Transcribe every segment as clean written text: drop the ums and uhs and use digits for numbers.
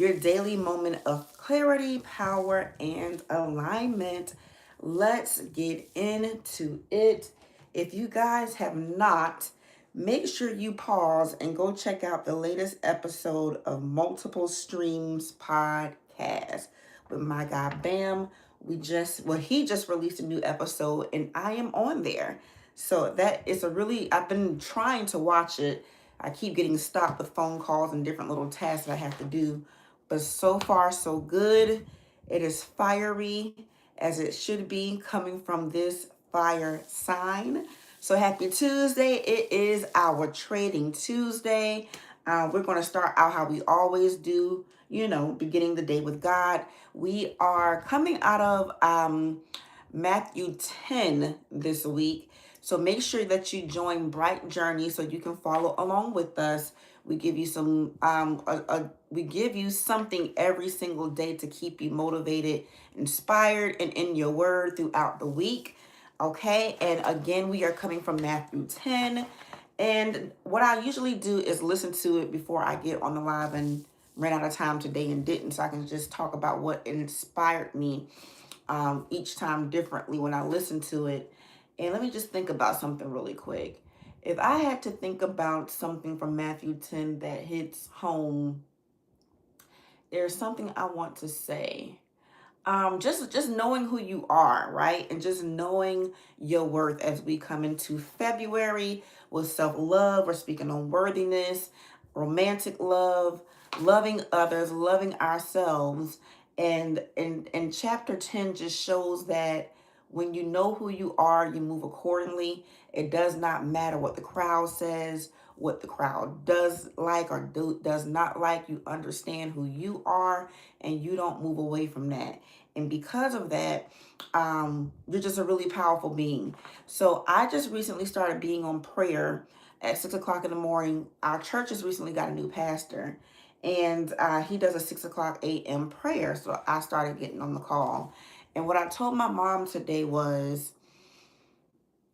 your daily moment of clarity, power, and alignment. Let's get into it. If you guys have not, make sure you pause and go check out the latest episode of Multiple Streams Podcast with my guy Bam. He just released a new episode and I am on there. So that is I've been trying to watch it. I keep getting stopped with phone calls and different little tasks that I have to do. But so far, so good. It is fiery as it should be coming from this fire sign. So happy Tuesday. It is our Trading Tuesday. We're going to start out how we always do, beginning the day with God. We are coming out of Matthew 10 this week. So make sure that you join Bright Journey so you can follow along with us. We give you we give you something every single day to keep you motivated, inspired, and in your word throughout the week. Okay, and again, we are coming from Matthew 10. And what I usually do is listen to it before I get on the live, and ran out of time today and didn't, so I can just talk about what inspired me each time differently when I listen to it. And let me just think about something really quick. If I had to think about something from Matthew 10 that hits home, there's something I want to say. Just knowing who you are, right? And just knowing your worth as we come into February with self-love. We're speaking on worthiness, romantic love, loving others, loving ourselves. And chapter 10 just shows that when you know who you are, you move accordingly. It does not matter what the crowd says, what the crowd does like or does not like. You understand who you are and you don't move away from that. And because of that, you're just a really powerful being. So I just recently started being on prayer at 6 o'clock in the morning. Our church has recently got a new pastor, and he does a 6 o'clock a.m. prayer. So I started getting on the call. And what I told my mom today was,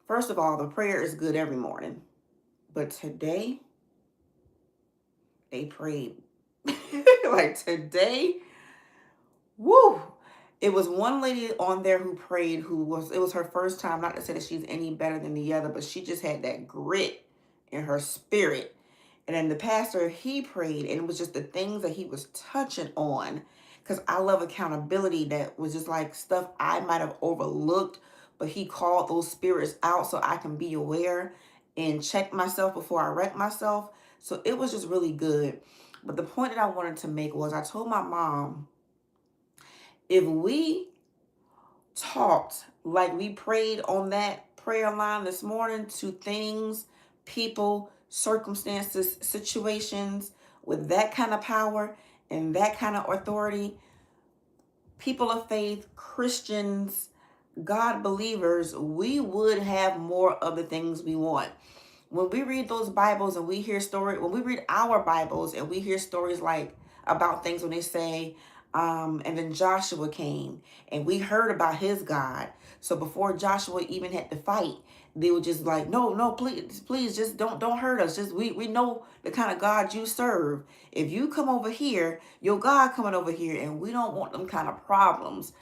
first of all, the prayer is good every morning. But today, they prayed. Like today, woo! It was one lady on there who prayed it was her first time, not to say that she's any better than the other, but she just had that grit in her spirit. And then the pastor, he prayed, and it was just the things that he was touching on. Because I love accountability. That was just like stuff I might have overlooked, but he called those spirits out so I can be aware and check myself before I wreck myself. So it was just really good. But the point that I wanted to make was, I told my mom, if we talked like we prayed on that prayer line this morning to things, people, circumstances, situations with that kind of power and that kind of authority, people of faith, Christians, God believers, we would have more of the things we want. When we read those Bibles and we hear when we read our Bibles and we hear stories like about things when they say, and then Joshua came and we heard about his God. So before Joshua even had to fight, they were just like, no, please, just don't hurt us. Just we know the kind of God you serve. If you come over here, your God coming over here, and we don't want them kind of problems.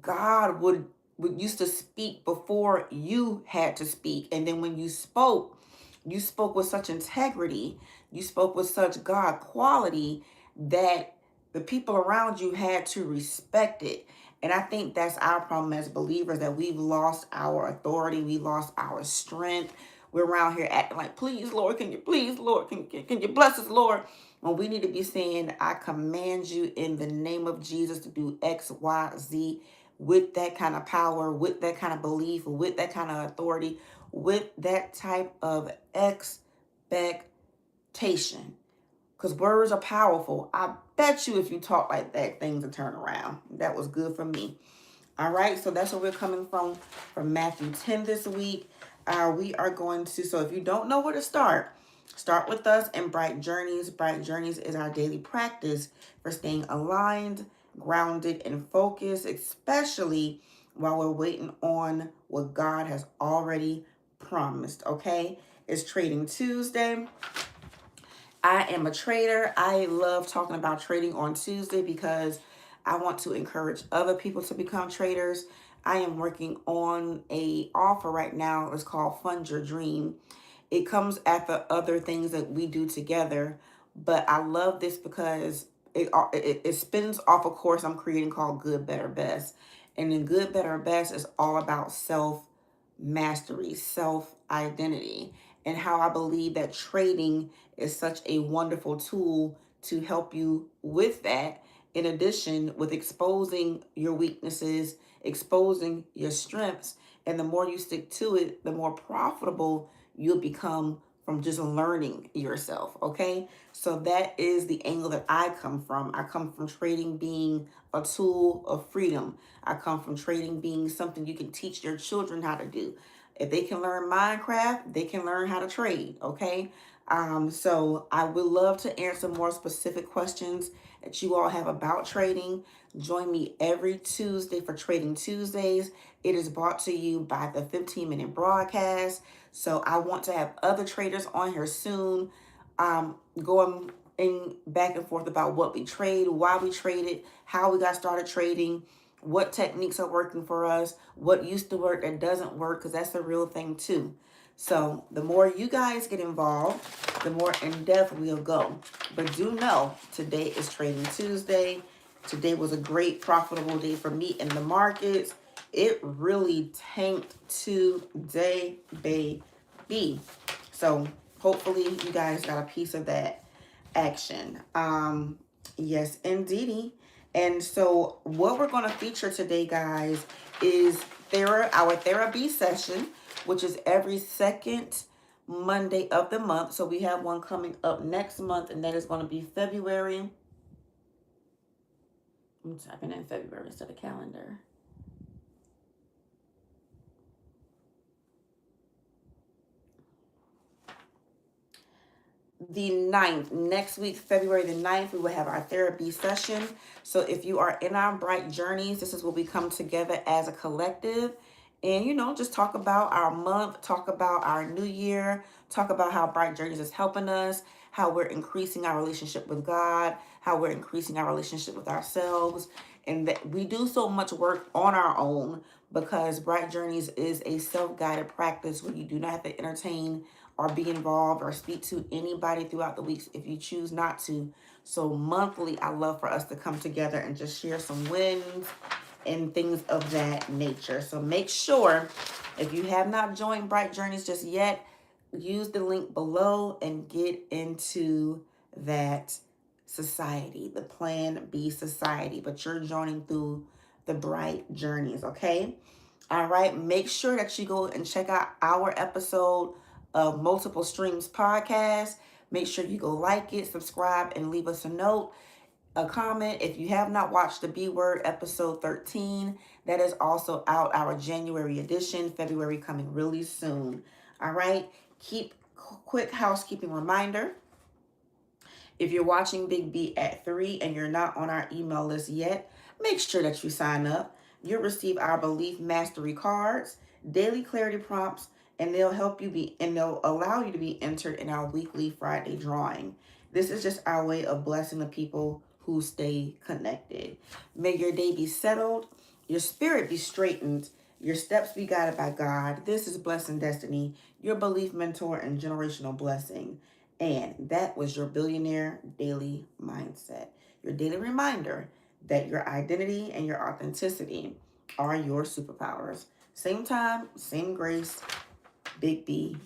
God would used to speak before you had to speak. And then when you spoke with such integrity, you spoke with such God quality that the people around you had to respect it. And I think that's our problem as believers, that we've lost our authority. We lost our strength. We're around here acting like, please, Lord, can you please, Lord, can you bless us, Lord? When we need to be saying, I command you in the name of Jesus to do X, Y, Z, with that kind of power, with that kind of belief, with that kind of authority, with that type of expectation. Because words are powerful. I bet you if you talk like that, things will turn around. That was good for me. All right, so that's where we're coming from Matthew 10 this week. We are going to, so if you don't know where to start with us in Bright Journeys. Bright Journeys is our daily practice for staying aligned, grounded, and focused, especially while we're waiting on what God has already promised, okay? It's Trading Tuesday. I am a trader. I love talking about trading on Tuesday because I want to encourage other people to become traders. I am working on a offer right now. It's called Fund Your Dream. It comes after other things that we do together, but I love this because it spins off a course I'm creating called Good, Better, Best. And in Good, Better, Best is all about self mastery, self identity, and how I believe that trading is such a wonderful tool to help you with that. In addition, with exposing your weaknesses, exposing your strengths, and the more you stick to it, the more profitable you'll become from just learning yourself. Okay, so that is the angle that I come from. I come from trading being a tool of freedom. I come from trading being something you can teach your children how to do. If they can learn Minecraft, they can learn how to trade. Okay, so I would love to answer more specific questions that you all have about trading. Join me every Tuesday for Trading Tuesdays. It is brought to you by the 15-minute broadcast. So I want to have other traders on here soon, going in back and forth about what we trade, why we traded, how we got started trading, what techniques are working for us, what used to work that doesn't work, because that's a real thing too. So the more you guys get involved, the more in depth we'll go. But do know today is Trading Tuesday. Today was a great profitable day for me in the markets. It really tanked today, baby. So hopefully you guys got a piece of that action. Yes, indeedy. And so what we're going to feature today, guys, is our therapy session, which is every second Monday of the month. So we have one coming up next month, and that is going to be February. I'm typing in February instead of calendar. The 9th, next week, February the 9th, we will have our therapy session. So if you are in our Bright Journeys, this is where we come together as a collective and, just talk about our month, talk about our new year, talk about how Bright Journeys is helping us, how we're increasing our relationship with God, how we're increasing our relationship with ourselves, and that we do so much work on our own because Bright Journeys is a self-guided practice where you do not have to entertain or be involved or speak to anybody throughout the weeks if you choose not to. So monthly, I love for us to come together and just share some wins and things of that nature. So make sure, if you have not joined Bright Journeys just yet, use the link below and get into that society, the Plan B society. But you're joining through the Bright Journeys, okay? All right, make sure that you go and check out our episode of Multiple Streams Podcast. Make sure you go like it, subscribe, and leave us a note, a comment. If you have not watched the B Word episode 13, that is also out, our January edition. February coming really soon. All right, quick housekeeping reminder. If you're watching Big B at 3 and you're not on our email list yet, make sure that you sign up. You'll receive our Belief Mastery cards, daily clarity prompts, and they'll allow you to be entered in our weekly Friday drawing. This is just our way of blessing the people who stay connected. May your day be settled, your spirit be straightened, your steps be guided by God. This is Blessin Destiny, your belief mentor and generational blessing. And that was your Billionaire Daily Mindset, your daily reminder that your identity and your authenticity are your superpowers. Same time, same grace, Big B